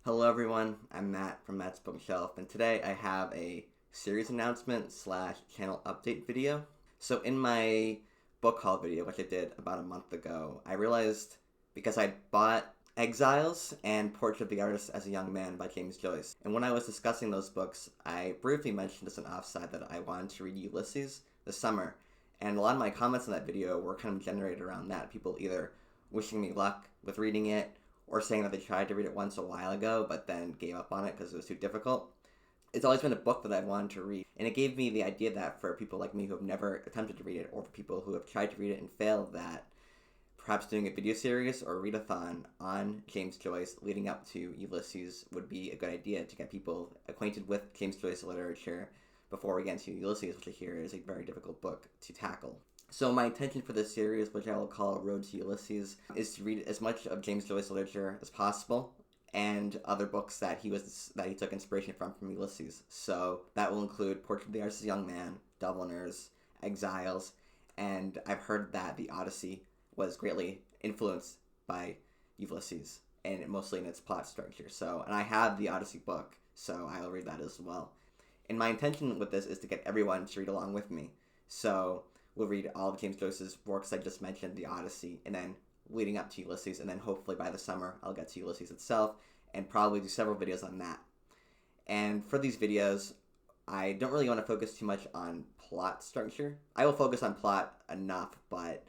Hello everyone, I'm Matt from Matt's Bookshelf, and today I have a series announcement slash channel update video. So in my book haul video, which I did about a month ago, I realized because I bought Exiles and Portrait of the Artist as a Young Man by James Joyce, and when I was discussing those books, I briefly mentioned as an offside that I wanted to read Ulysses this summer, and a lot of my comments in that video were kind of generated around that. People either wishing me luck with reading it, or saying that they tried to read it once a while ago but then gave up on it because it was too difficult. It's always been a book that I've wanted to read, and it gave me the idea that for people like me who have never attempted to read it, or for people who have tried to read it and failed, that perhaps doing a video series or a readathon on James Joyce leading up to Ulysses would be a good idea to get people acquainted with James Joyce literature before we get into Ulysses, which I hear is a very difficult book to tackle. So my intention for this series, which I will call Road to Ulysses, is to read as much of James Joyce literature as possible and other books that he took inspiration from Ulysses. So that will include Portrait of the Artist as a Young Man, Dubliners, Exiles, and I've heard that the Odyssey was greatly influenced by Ulysses, and mostly in its plot structure. And I have the Odyssey book, so I'll read that as well. And my intention with this is to get everyone to read along with me. So we'll read all of James Joyce's works I just mentioned, the Odyssey, and then leading up to Ulysses, and then hopefully by the summer I'll get to Ulysses itself, and probably do several videos on that. And for these videos, I don't really want to focus too much on plot structure. I will focus on plot enough, but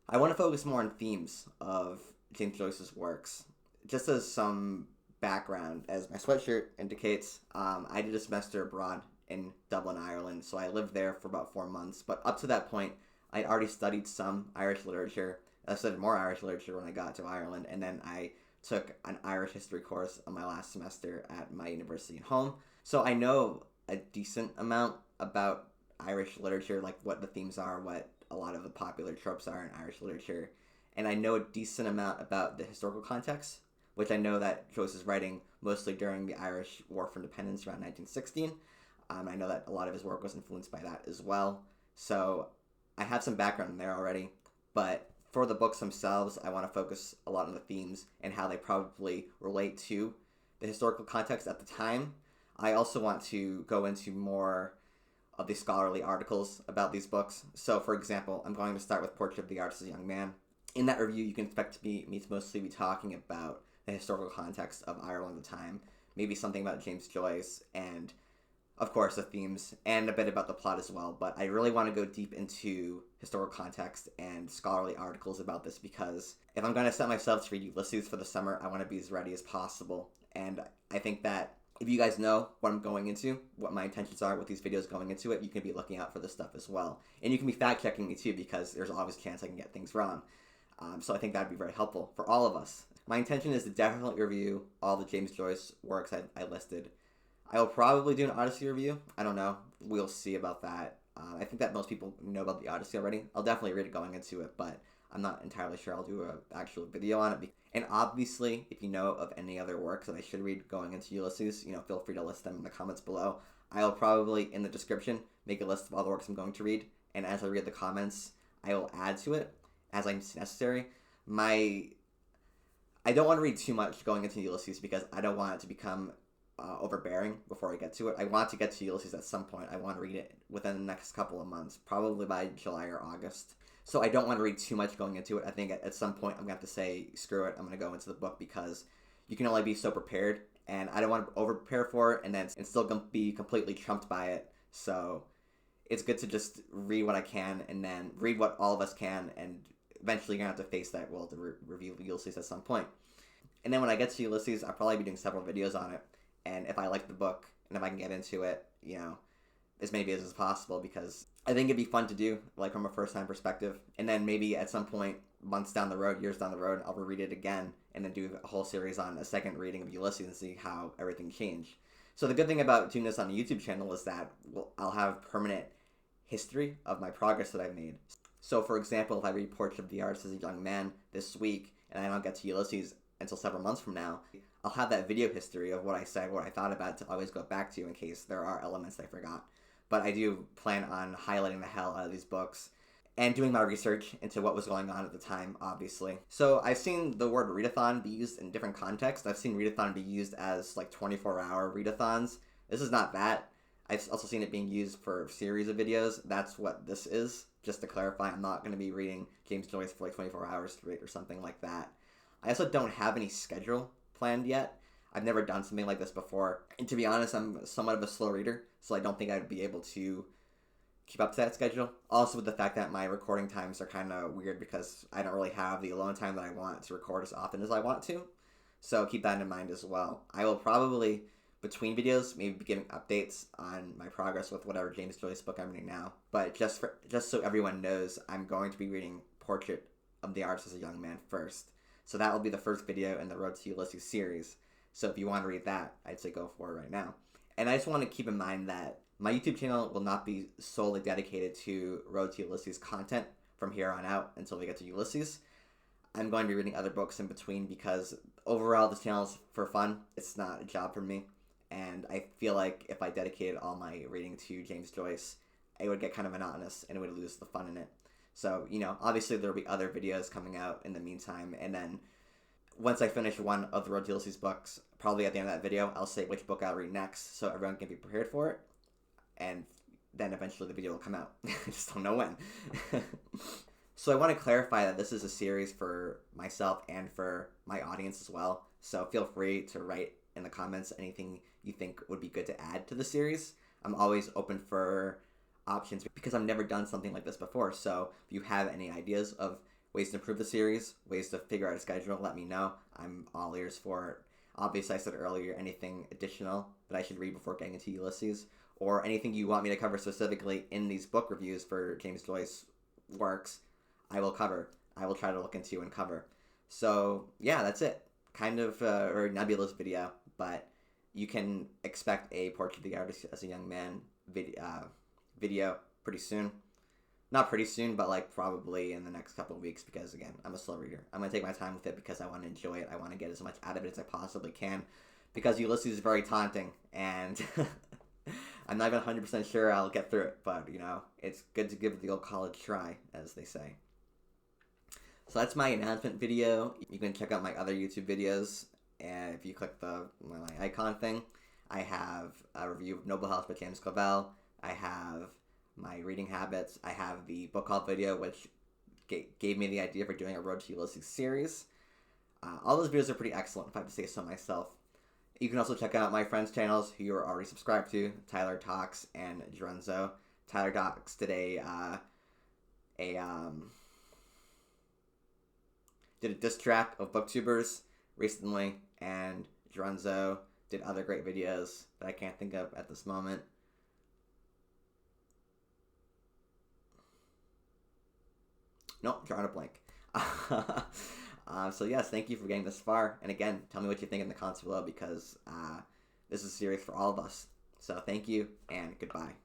I want to focus more on themes of James Joyce's works. Just as some background, as my sweatshirt indicates, I did a semester abroad in Dublin, Ireland, so I lived there for about 4 months. But up to that point, I'd already studied some Irish literature. I studied more Irish literature when I got to Ireland, and then I took an Irish history course on my last semester at my university at home. So I know a decent amount about Irish literature, like what the themes are, what a lot of the popular tropes are in Irish literature. And I know a decent amount about the historical context, which I know that Joyce is writing mostly during the Irish War for Independence around 1916. I know that a lot of his work was influenced by that as well. So I have some background there already. But for the books themselves, I want to focus a lot on the themes and how they probably relate to the historical context at the time. I also want to go into more of the scholarly articles about these books. So, for example, I'm going to start with Portrait of the Artist as a Young Man. In that review, you can expect me to mostly be talking about the historical context of Ireland at the time, maybe something about James Joyce, and of course the themes, and a bit about the plot as well. But I really want to go deep into historical context and scholarly articles about this, because if I'm going to set myself to read Ulysses for the summer, I want to be as ready as possible. And I think that if you guys know what I'm going into, what my intentions are with these videos going into it, you can be looking out for this stuff as well. And you can be fact-checking me too, because there's always a chance I can get things wrong. So I think that would be very helpful for all of us. My intention is to definitely review all the James Joyce works I listed. I will probably do an Odyssey review. I don't know. We'll see about that. I think that most people know about the Odyssey already. I'll definitely read it going into it, but I'm not entirely sure I'll do an actual video on it. And obviously, if you know of any other works that I should read going into Ulysses, feel free to list them in the comments below. I'll probably, in the description, make a list of all the works I'm going to read, and as I read the comments, I will add to it as I'm necessary. I don't want to read too much going into Ulysses because I don't want it to become overbearing before I get to it. I want to get to Ulysses at some point. I want to read it within the next couple of months, probably by July or August. So I don't want to read too much going into it. I think at some point I'm going to have to say, screw it, I'm going to go into the book, because you can only be so prepared, and I don't want to over-prepare for it and still be completely trumped by it. So it's good to just read what I can, and then read what all of us can, and eventually you're going to have to face that world to review Ulysses at some point. And then when I get to Ulysses, I'll probably be doing several videos on it. And if I like the book, and if I can get into it, as many videos as possible, because I think it'd be fun to do, like from a first-time perspective. And then maybe at some point, months down the road, years down the road, I'll reread it again, and then do a whole series on a second reading of Ulysses and see how everything changed. So the good thing about doing this on a YouTube channel is that I'll have permanent history of my progress that I've made. So for example, if I read Portrait of the Artist as a Young Man this week, and I don't get to Ulysses until several months from now, I'll have that video history of what I said, what I thought about it, to always go back to in case there are elements I forgot. But I do plan on highlighting the hell out of these books and doing my research into what was going on at the time, obviously. So I've seen the word readathon be used in different contexts. I've seen readathon be used as like 24-hour readathons. This is not that. I've also seen it being used for a series of videos. That's what this is. Just to clarify, I'm not going to be reading James Joyce for like 24 hours straight or something like that. I also don't have any schedule planned yet. I've never done something like this before. And to be honest, I'm somewhat of a slow reader, so I don't think I'd be able to keep up to that schedule. Also with the fact that my recording times are kind of weird because I don't really have the alone time that I want to record as often as I want to. So keep that in mind as well. I will probably, between videos, maybe be giving updates on my progress with whatever James Joyce book I'm reading now. But just so everyone knows, I'm going to be reading Portrait of the Artist as a Young Man first. So that will be the first video in the Road to Ulysses series. So if you want to read that, I'd say go for it right now. And I just want to keep in mind that my YouTube channel will not be solely dedicated to Road to Ulysses content from here on out until we get to Ulysses. I'm going to be reading other books in between because overall this channel is for fun. It's not a job for me. And I feel like if I dedicated all my reading to James Joyce, it would get kind of monotonous and it would lose the fun in it. So, obviously there will be other videos coming out in the meantime. And then once I finish one of the Road to Ulysses books, probably at the end of that video, I'll say which book I'll read next so everyone can be prepared for it. And then eventually the video will come out. I just don't know when. So I want to clarify that this is a series for myself and for my audience as well. So feel free to write in the comments anything you think would be good to add to the series. I'm always open for options because I've never done something like this before. So if you have any ideas of ways to improve the series, ways to figure out a schedule, let me know. I'm all ears for it. Obviously, I said earlier, anything additional that I should read before getting into Ulysses, or anything you want me to cover specifically in these book reviews for James Joyce works, I will cover. I will try to look into and cover. So, yeah, that's it. Kind of a very nebulous video, but you can expect a Portrait of the Artist as a Young Man video pretty soon. Not pretty soon, but like probably in the next couple of weeks because, again, I'm a slow reader. I'm going to take my time with it because I want to enjoy it. I want to get as much out of it as I possibly can because Ulysses is very taunting and I'm not even 100% sure I'll get through it, but, it's good to give the old college try, as they say. So that's my announcement video. You can check out my other YouTube videos, and if you click my icon thing, I have a review of Noble House by James Clavell. I have my reading habits. I have the book haul video, which gave me the idea for doing a Road to Ulysses series. All those videos are pretty excellent, if I have to say so myself. You can also check out my friends' channels who you are already subscribed to, Tyler Talks and Drunzo. Tyler Talks did did a diss track of booktubers recently, and Drunzo did other great videos that I can't think of at this moment. Nope, drawing a blank. So yes, thank you for getting this far. And again, tell me what you think in the comments below because this is a series for all of us. So thank you and goodbye.